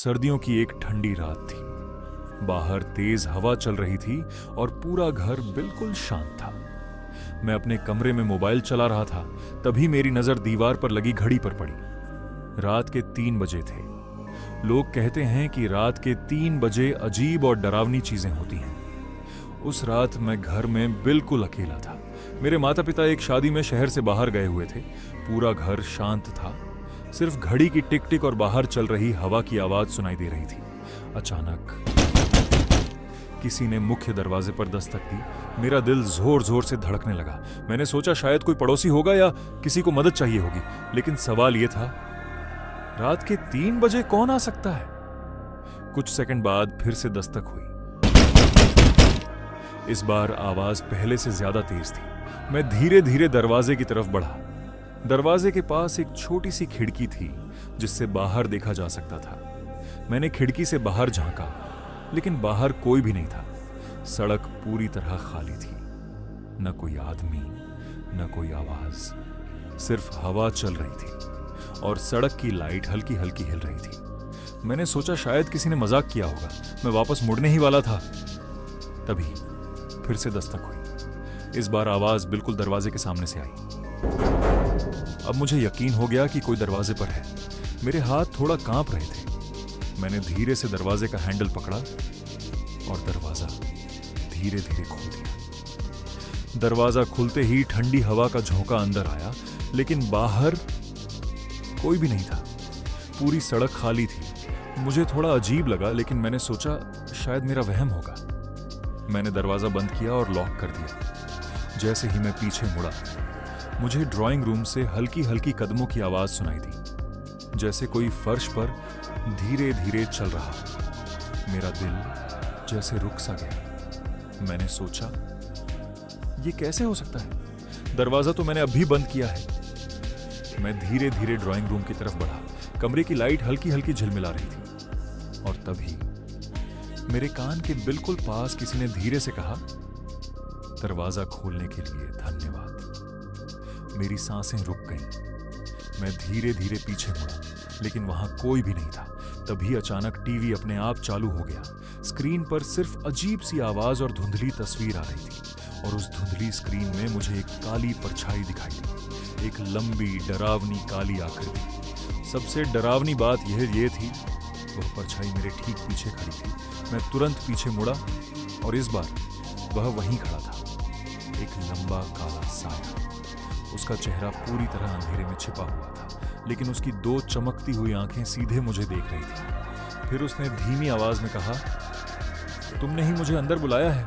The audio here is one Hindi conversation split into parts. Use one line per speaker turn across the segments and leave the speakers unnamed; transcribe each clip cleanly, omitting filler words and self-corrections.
सर्दियों की एक ठंडी रात थी। बाहर तेज हवा चल रही थी और पूरा घर बिल्कुल शांत था। मैं अपने कमरे में मोबाइल चला रहा था, तभी मेरी नजर दीवार पर लगी घड़ी पर पड़ी। रात के 3 बजे थे। लोग कहते हैं कि रात के 3 बजे अजीब और डरावनी चीजें होती हैं। उस रात मैं घर में बिल्कुल अकेला था। मेरे माता पिता एक शादी में शहर से बाहर गए हुए थे। पूरा घर शांत था। सिर्फ घड़ी की टिक टिक और बाहर चल रही हवा की आवाज सुनाई दे रही थी। अचानक किसी ने मुख्य दरवाजे पर दस्तक दी। मेरा दिल जोर जोर से धड़कने लगा। मैंने सोचा शायद कोई पड़ोसी होगा या किसी को मदद चाहिए होगी, लेकिन सवाल यह था, रात के 3 बजे कौन आ सकता है? कुछ सेकंड बाद फिर से दस्तक हुई। इस बार आवाज पहले से ज्यादा तेज थी। मैं धीरे धीरे दरवाजे की तरफ बढ़ा। दरवाजे के पास एक छोटी सी खिड़की थी जिससे बाहर देखा जा सकता था। मैंने खिड़की से बाहर झांका, लेकिन बाहर कोई भी नहीं था। सड़क पूरी तरह खाली थी। न कोई आदमी, न कोई आवाज, सिर्फ हवा चल रही थी और सड़क की लाइट हल्की हल्की हिल रही थी। मैंने सोचा शायद किसी ने मजाक किया होगा। मैं वापस मुड़ने ही वाला था, तभी फिर से दस्तक हुई। इस बार आवाज बिल्कुल दरवाजे के सामने से आई। अब मुझे यकीन हो गया कि कोई दरवाजे पर है। मेरे हाथ थोड़ा कांप रहे थे। मैंने धीरे से दरवाजे का हैंडल पकड़ा और दरवाजा धीरे धीरे खोल दिया। दरवाजा खुलते ही ठंडी हवा का झोंका अंदर आया, लेकिन बाहर कोई भी नहीं था। पूरी सड़क खाली थी। मुझे थोड़ा अजीब लगा, लेकिन मैंने सोचा शायद मेरा वहम होगा। मैंने दरवाजा बंद किया और लॉक कर दिया। जैसे ही मैं पीछे मुड़ा, मुझे ड्राइंग रूम से हल्की हल्की कदमों की आवाज सुनाई दी, जैसे कोई फर्श पर धीरे धीरे चल रहा। मेरा दिल जैसे रुक सा गया। मैंने सोचा, ये कैसे हो सकता है? दरवाजा तो मैंने अभी बंद किया है। मैं धीरे धीरे ड्राइंग रूम की तरफ बढ़ा। कमरे की लाइट हल्की हल्की झिलमिला रही थी और तभी मेरे कान के बिल्कुल पास किसी ने धीरे से कहा, दरवाजा खोलने के लिए धन्यवाद। मेरी सांसें रुक गईं। मैं धीरे धीरे पीछे मुड़ा, लेकिन वहां कोई भी नहीं था। तभी अचानक टीवी अपने आप चालू हो गया। स्क्रीन पर सिर्फ अजीब सी आवाज और धुंधली तस्वीर आ रही थी और उस धुंधली स्क्रीन में मुझे एक काली परछाई दिखाई दी। एक लंबी डरावनी काली आकृति। सबसे डरावनी बात यह थी, वह परछाई मेरे ठीक पीछे खड़ी थी। मैं तुरंत पीछे मुड़ा और इस बार वह वहीं खड़ा था। एक लंबा काला साया। उसका चेहरा पूरी तरह अंधेरे में छिपा हुआ था, लेकिन उसकी 2 चमकती हुई आंखें सीधे मुझे देख रही थी। फिर उसने धीमी आवाज में कहा, तुमने ही मुझे अंदर बुलाया है।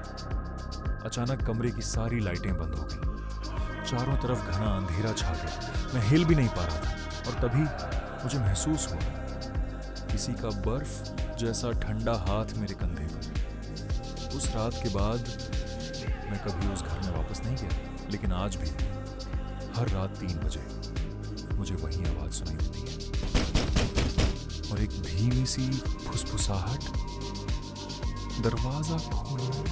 अचानक कमरे की सारी लाइटें बंद हो गईं। चारों तरफ घना अंधेरा छा गया। मैं हिल भी नहीं पा रहा था और तभी मुझे महसूस हुआ किसी का बर्फ जैसा ठंडा हाथ मेरे कंधे पर। उस रात के बाद मैं कभी उस घर में वापस नहीं गया, लेकिन आज भी हर रात 3 बजे मुझे वही आवाज सुनाई देती है और एक धीमी सी फुसफुसाहट, दरवाजा खोलो।